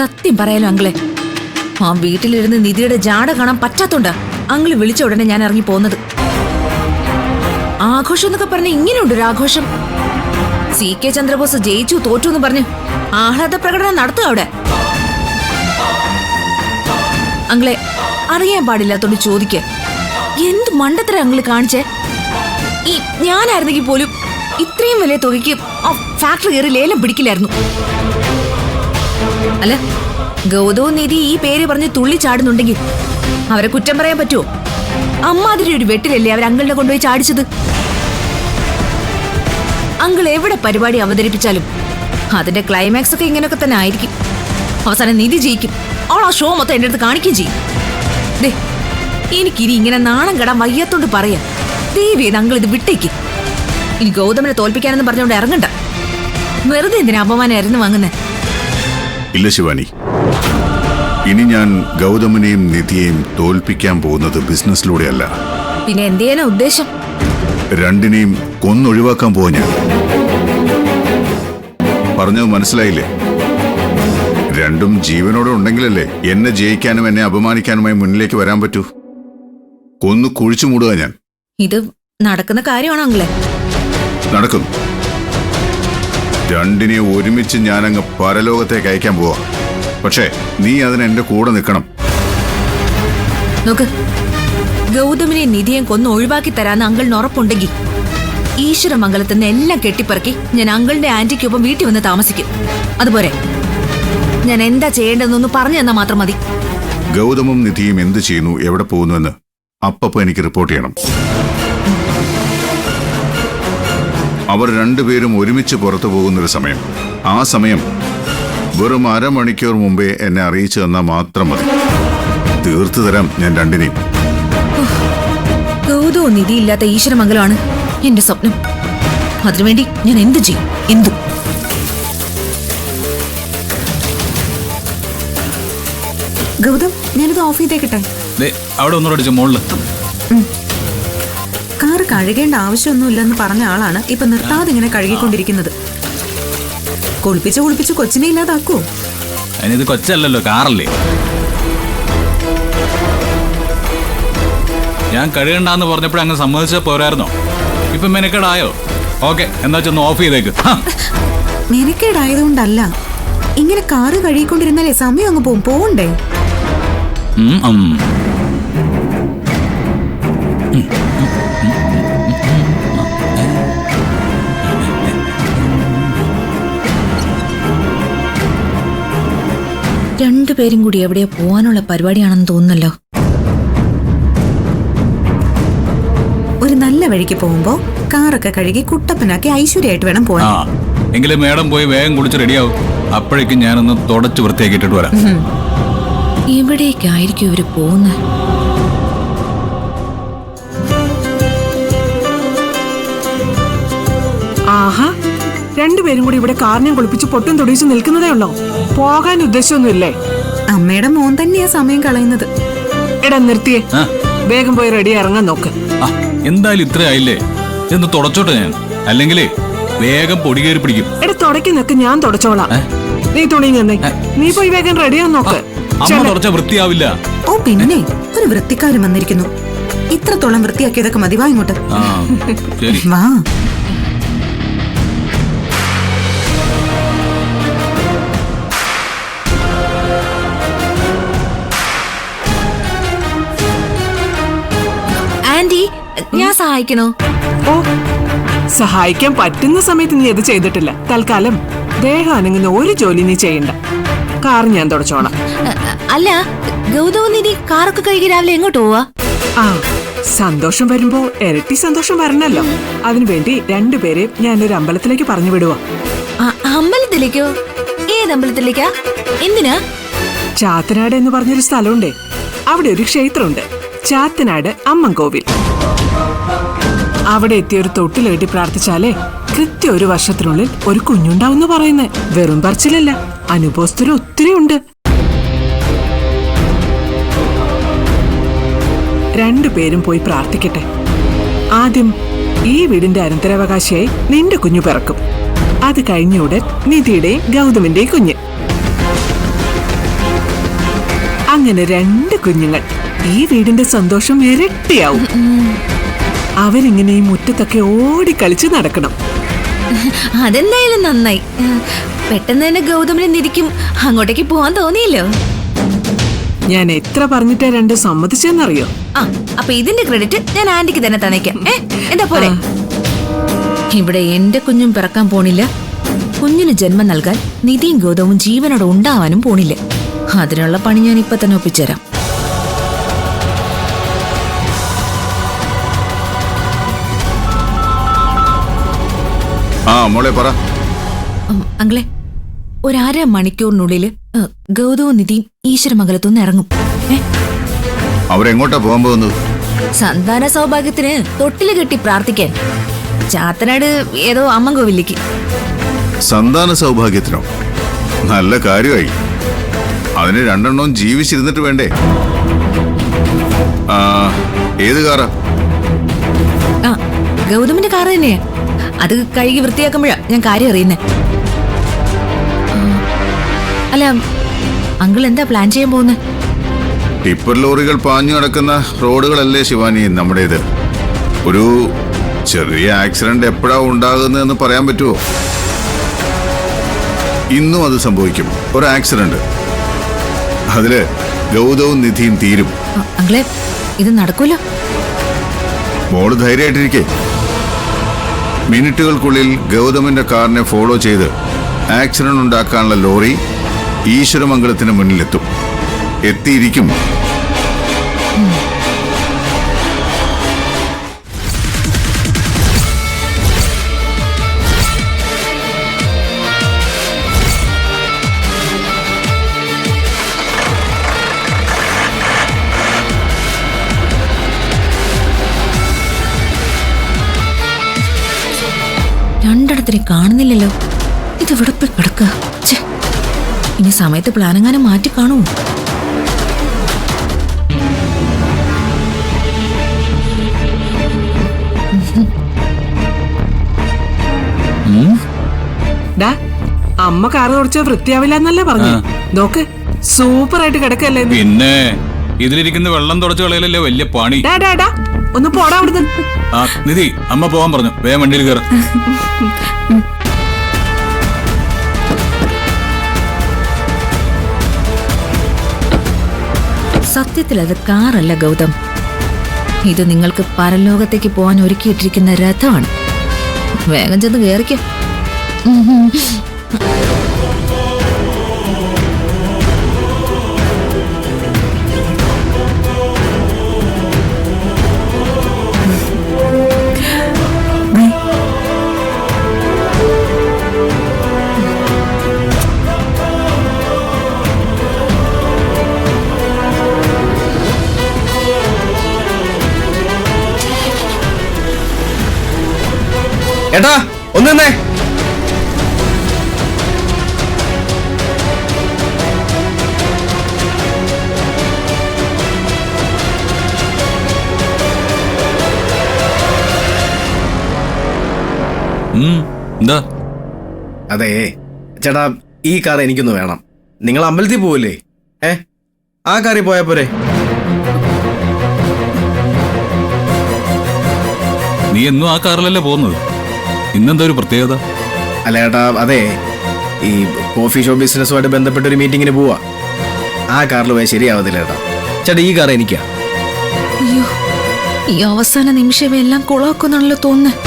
സത്യം പറയാലോ അങ്കിളെ, ആ വീട്ടിലിരുന്ന് നിധിയുടെ ജാട കാണാൻ പറ്റാത്തോണ്ടാ അങ്കിള് വിളിച്ച ഉടനെ ഞാൻ ഇറങ്ങി പോകുന്നത്. ആഘോഷം എന്നൊക്കെ പറഞ്ഞ ഇങ്ങനെയുണ്ട് ഒരു ആഘോഷം. CK ചന്ദ്രബോസ് ജയിച്ചു തോറ്റു എന്ന് പറഞ്ഞ് ആഹ്ലാദ പ്രകടനം നടത്തുക അവിടെ. അങ്കിളെ, അറിയാൻ പാടില്ലാത്തോണ്ട് ചോദിക്ക, എന്ത് മണ്ടത്തര അങ്കിള് കാണിച്ചേ? ഈ ഞാനായിരുന്നെങ്കിൽ പോലും ഇത്രയും വലിയ തുകയ്ക്ക് ആ ഫാക്ടറി കയറി ലേലം പിടിക്കില്ലായിരുന്നു. അല്ല, ഗൗതവും നിധി ഈ പേര് പറഞ്ഞ് തുള്ളി ചാടുന്നുണ്ടെങ്കിൽ അവരെ കുറ്റം പറയാൻ പറ്റുമോ? അമ്മാതിരി ഒരു വെട്ടിലല്ലേ അവർ അങ്കിളിനെ കൊണ്ടുപോയി ചാടിച്ചത്. അങ്കിൾ എവിടെ പരിപാടി അവതരിപ്പിച്ചാലും അതിന്റെ ക്ലൈമാക്സ് ഒക്കെ ഇങ്ങനെയൊക്കെ തന്നെ ആയിരിക്കും. അവസാനം നിധി ജയിക്കും, അവൾ ആ ഷോ മൊത്തം എന്റെ അടുത്ത് കാണിക്കുകയും ചെയ്യും. ദേ, എനിക്കിനി ഇങ്ങനെ നാണം കെടാൻ വയ്യാത്തോണ്ട് പറയാം, ദേവി അങ്കിൾ ഇത് വിട്ടേക്ക്. ഇനി ഗൗതമിനെ തോൽപ്പിക്കാനെന്ന് പറഞ്ഞുകൊണ്ട് ഇറങ്ങണ്ട. വെറുതെ എന്തിനാ അപമാനമായിരുന്നു വാങ്ങുന്നേ? ഇല്ല ശിവാനി, ഇനി ഞാൻ ഗൗതമിനെയും നിധിയെയും തോൽപ്പിക്കാൻ പോകുന്നത് ബിസിനസ്സിലൂടെയല്ല. പിന്നെ എന്ത് ചെയ്യാനാ ഉദ്ദേശം? രണ്ടിനെയും കൊന്നൊഴിവാക്കാൻ പോവാ ഞാൻ. പറഞ്ഞത് മനസ്സിലായില്ലേ? രണ്ടും ജീവനോടെ ഉണ്ടെങ്കിലല്ലേ എന്നെ ജയിക്കാനും എന്നെ അപമാനിക്കാനുമായി മുന്നിലേക്ക് വരാൻ പറ്റൂ. കൊന്നു കുഴിച്ചു മൂടുക ഞാൻ. ഇത് നടക്കുന്ന കാര്യമാണോ അങ്കിളെ? നടക്കുന്നു. രണ്ടിനെ ഒരുമിച്ച് ഞാനങ്ങ് പരലോകത്തേക്ക് അയക്കാൻ പോവാ. പക്ഷേ നീ അതിന് എന്റെ കൂടെ നിൽക്കണം. നോക്ക്, ഗൗതമിനെ നിധിയെ കൊന്ന് ഒഴിവാക്കി തരാന്ന് അങ്കിളിന് ഉറപ്പുണ്ടെങ്കിൽ ഈശ്വരമംഗലത്തിൽ നിന്ന് എല്ലാം കെട്ടിപ്പറക്കി ഞാൻ അങ്കിളിന്റെ ആന്റിക്കൊപ്പം വീട്ടിൽ വന്ന് താമസിക്കും. അതുപോലെ ഞാൻ എന്താ ചെയ്യേണ്ടതെന്നൊന്ന് പറഞ്ഞു തന്നാൽ മാത്രം മതി. ഗൗതമും നിധിയും എന്ത് ചെയ്യുന്നു, എവിടെ പോകുന്നുവെന്ന് അപ്പപ്പോ എനിക്ക് റിപ്പോർട്ട് ചെയ്യണം. അവർ രണ്ടുപേരും ഒരുമിച്ച് പുറത്തു പോകുന്നൊരു സമയം, ആ സമയം വെറും അരമണിക്കൂർ മുമ്പേ എന്നെ അറിയിച്ചു തന്നാൽ മാത്രം മതി. തീർത്തു തരാം ഞാൻ രണ്ടിനെയും. ഗൗതവും നിധിയില്ലാത്ത ഈശ്വരമംഗലമാണ് എന്റെ സ്വപ്നം. അതിനുവേണ്ടി ഞാൻ എന്ത് ചെയ്യും, എന്തും. ഗൗതം, ഞാനിത് ഓഫ് ചെയ്തേക്കട്ടെ. അവിടെ ഒന്നുകൂടെ മുകളില്. കാറ് കഴുകേണ്ട ആവശ്യമൊന്നുമില്ലെന്ന് പറഞ്ഞ ആളാണ് ഇപ്പൊ നിർത്താതെ ഇങ്ങനെ കഴുകിക്കൊണ്ടിരിക്കുന്നത്. കുളിപ്പിച്ച് കൊച്ചിനെ ഇല്ലാതാക്കൂ. അതിനിത് കൊച്ചല്ലല്ലോ, കാറല്ലേ. ഞാൻ കഴുകണ്ടെന്ന് പറഞ്ഞപ്പോഴും അങ്ങ് സമ്മതിച്ചാൽ പോരായിരുന്നോ? ഇപ്പൊ മെനക്കേടായോ? ഓക്കെ, എന്നാ ചെന്ന് ഓഫ് ചെയ്തേക്ക്. മെനക്കേടായതുകൊണ്ടല്ല, ഇങ്ങനെ കാറ് കഴുകിക്കൊണ്ടിരുന്നാലേ സമയം അങ്ങ് പോകണ്ടേ? രണ്ടുപേരും കൂടി എവിടെയോ പോവാനുള്ള പരിപാടിയാണെന്ന് തോന്നുന്നല്ലോ. ഒരു നല്ല വഴിക്ക് പോകുമ്പോ കാറൊക്കെ കഴുകി കുട്ടപ്പനാക്കി ഐശ്വര്യമായിട്ട് വേണം പോവാൻ. എങ്കിലും മേഡം പോയി വേഗം കുളിച്ച് റെഡിയാവും. അപ്പോഴേക്കും ഞാനൊന്ന് തുടച്ച് വൃത്തിയാക്കിയിട്ട് വരാം. എവിടേക്കായിരിക്കും ഇവര് പോകുന്നത്? ആഹാ, രണ്ടുപേരും കൂടി ഇവിടെ കാറിനെ കുളിപ്പിച്ച് പൊട്ടും തൊടിയിച്ച് നിൽക്കുന്നതേ ഉള്ളോ? പോകാൻ ഉദ്ദേശമൊന്നുമില്ലേ? അമ്മയുടെ മോൻ തന്നെയാ സമയം കളയുന്നത്. എടാ നിർത്തിയേ, വേഗം പോയി റെഡി ഇറങ്ങാൻ നോക്ക്. എന്തായാലും ഇത്ര ആയില്ലേ, എന്ന് തുടച്ചോട്ടെ ഞാൻ. അല്ലെങ്കിലേ വേഗം പൊടി കയറി പിടിക്കും. എടാ തുടക്കി നിൽക്ക്, ഞാൻ തുടച്ചോളാം. നീ തുണി നിന്നേ, നീ പോയി വേഗം റെഡിയാൻ നോക്ക്. അമ്മ തുടച്ച വൃത്തിയാവില്ല. ഓ പിന്നെ, ഒരു വൃത്തിക്കാരൻ വന്നിരിക്കുന്നു. ഇത്രത്തോളം വൃത്തിയാക്കിയതൊക്കെ മതി. വാ ഇങ്ങോട്ട്. വാ. ആന്റി, ഞാൻ സഹായിക്കണോ? ഓ, സഹായിക്കാൻ പറ്റുന്ന സമയത്ത് നീ അത് ചെയ്തിട്ടില്ല. തൽക്കാലം ദേഹം അനങ്ങുന്ന ഒരു ജോലി നീ ചെയ്യണ്ട. കാർ ഞാൻ തുടച്ചോളാം. അല്ല, ഗൗതവും നിധി കാറൊക്കെ കഴുകി രാവിലെ എങ്ങോട്ട് പോവാ? ആ, സന്തോഷം വരുമ്പോ ഇരട്ടി സന്തോഷം വരണല്ലോ. അതിനുവേണ്ടി രണ്ടുപേരെ ഞാനൊരു അമ്പലത്തിലേക്ക് പറഞ്ഞു വിടുവാ. അമ്പലത്തിലേക്കോ? ഏത് അമ്പലത്തിലേക്കാ? എന്തിനാ? ചാത്തനാട് എന്ന് പറഞ്ഞൊരു സ്ഥലമുണ്ടേ, അവിടെ ഒരു ക്ഷേത്രമുണ്ട്, ചാത്തനാട് അമ്മൻ കോവിൽ. അവിടെ എത്തിയൊരു തൊട്ടിൽ കെട്ടി പ്രാർത്ഥിച്ചാലേ കൃത്യം 1 വർഷത്തിനുള്ളിൽ ഒരു കുഞ്ഞുണ്ടാവുന്ന പറയുന്നേ. വെറും പറച്ചിലല്ല, അനുഭവസ്ഥരും ഒത്തിരി ഉണ്ട്. രണ്ടുപേരും പോയി പ്രാർത്ഥിക്കട്ടെ. ആദ്യം ഈ വീടിന്റെ അനന്തരാവകാശിയായി നിന്റെ കുഞ്ഞു പിറക്കും. അത് കഴിഞ്ഞുടൻ നിധിയുടെയും ഗൗതമിന്റെയും കുഞ്ഞ്. അങ്ങനെ 2 കുഞ്ഞുങ്ങൾ. ഈ വീടിന്റെ സന്തോഷം ഇരട്ടിയാവും. അവരിങ്ങനെ ഈ മുറ്റത്തൊക്കെ ഓടിക്കളിച്ച് നടക്കണം. അതെന്തായാലും നന്നായി. പെട്ടെന്ന് തന്നെ ഗൗതമിനെ നിധിക്കും അങ്ങോട്ടേക്ക് പോവാൻ തോന്നിയല്ലോ. ഞാൻ എത്ര പറഞ്ഞിട്ടാ 2 സമ്മതിച്ചെന്നറിയോ? ആ, അപ്പൊ ഇതിന്റെ ക്രെഡിറ്റ് ഞാൻ ആന്റിക്ക് തന്നെ തന്നേക്കാം. എന്താ പോലെ? ഇവിടെ എന്റെ കുഞ്ഞും പിറക്കാൻ പോണില്ല. കുഞ്ഞിന് ജന്മം നൽകാൻ നിധിയും ഗൗതവും ജീവനോടെ ഉണ്ടാവാനും പോണില്ല. അതിനുള്ള പണി ഞാൻ ഇപ്പൊ തന്നെ ഒപ്പിച്ചുതരാം. ആ മോളെ പറ. അങ്കിളെ, 1.5 മണിക്കൂറിനുള്ളിൽ ഗൗതവും നിധിയും ഈശ്വരമംഗലത്തുനിന്ന് ഇറങ്ങും. അവരെങ്ങോട്ടാ പോകാൻ പോകുന്നത്? സന്താന സൗഭാഗ്യത്തിന് തൊട്ടില് കെട്ടി പ്രാർത്ഥിക്കാൻ ചാത്തനാട് ഏതോ അമ്മൻ കോവിലേക്ക്. സന്താന സൗഭാഗ്യത്തിനോ? നല്ല കാര്യമായി. അതിന് 2 എണ്ണവും ജീവിച്ചിരുന്നിട്ട് വേണ്ടേ? ഏത് കാറാ? ആ, ഗൗതമിന്റെ കാറ് തന്നെയാ. അത് കഴുകി വൃത്തിയാക്കുമ്പോഴാ ഞാൻ കാര്യം അറിയുന്നേ. അല്ല, അങ്കിൾ എന്താ പ്ലാൻ ചെയ്യാൻ പോകുന്നത്? ടിപ്പർ ലോറികൾ പാഞ്ഞു നടക്കുന്ന റോഡുകളല്ലേ ശിവാനി നമ്മുടേത്. ഒരു ചെറിയ ആക്സിഡന്റ് എപ്പോഴാ ഉണ്ടാകുന്നതെന്ന് പറയാൻ പറ്റുമോ? ഇന്നും അത് സംഭവിക്കും. ഒരു ആക്സിഡന്റ്, അതില് ഗൗതവും നിധിയും തീരും. അങ്കിളെ, ഇത് നടക്കൂല. മോള് ധൈര്യമായിട്ടിരിക്കേ. മിനിറ്റുകൾക്കുള്ളിൽ ഗൗതമിന്റെ കാറിനെ ഫോളോ ചെയ്ത് ആക്സിഡന്റ് ഉണ്ടാക്കാനുള്ള ലോറി ഈശ്വരമംഗലത്തിന് മുന്നിലെത്തും. എത്തിയിരിക്കും. രണ്ടിടത്തിനെ കാണുന്നില്ലല്ലോ. ഇത് ഇവിടെ പോയി കിടക്കുക. ഇനി സമയത്ത് പ്ലാനെങ്ങാനും മാറ്റി കാണൂ. അമ്മ കാറ് തുടച്ചാൽ വൃത്തിയാവില്ല എന്നല്ലേ പറഞ്ഞു. നോക്ക്, സൂപ്പർ ആയിട്ട് കിടക്കല്ലേ. പിന്നെ ഇതിലിരിക്കുന്ന വെള്ളം തുടച്ചു കളയലല്ലേ വലിയ പണി. ഒന്ന് പോടാ അവിടുന്ന്. ആ നിധി, അമ്മ പോവാൻ പറഞ്ഞു. വേഗം വണ്ടിയിൽ കയറ. സത്യത്തിൽ അത് കാറല്ല ഗൗതം. ഇത് നിങ്ങൾക്ക് പരലോകത്തേക്ക് പോകാൻ ഒരുക്കിയിട്ടിരിക്കുന്ന രഥമാണ്. വേഗം ചെന്ന് കയറിക്കോ. ഏട്ടാ ഒന്ന് നിന്നേ. എന്താ? അതെ ചേട്ടാ, ഈ കാർ എനിക്കൊന്ന് വേണം. നിങ്ങൾ അമ്പലത്തിൽ പോവില്ലേ? ആ കാറിൽ പോയാ പോരെ? നീ എന്നും ആ കാറിലല്ലേ പോകുന്നത്? ഇന്നെന്താ ഒരു പ്രത്യേകത? അല്ല ചേട്ടാ, അതെ ഈ കോഫി ഷോപ്പ് ബിസിനസ്സുമായിട്ട് ബന്ധപ്പെട്ട ഒരു മീറ്റിങ്ങിന് പോവാ. ആ കാറിൽ പോയാൽ ശരിയാവത്തില്ല ചേട്ടാ. ചേട്ടാ, ഈ കാർ എനിക്കാ. അയ്യോ, ഈ അവസാന നിമിഷം എല്ലാം കുളമാക്കുന്നാണല്ലോ തോന്നുന്നത്.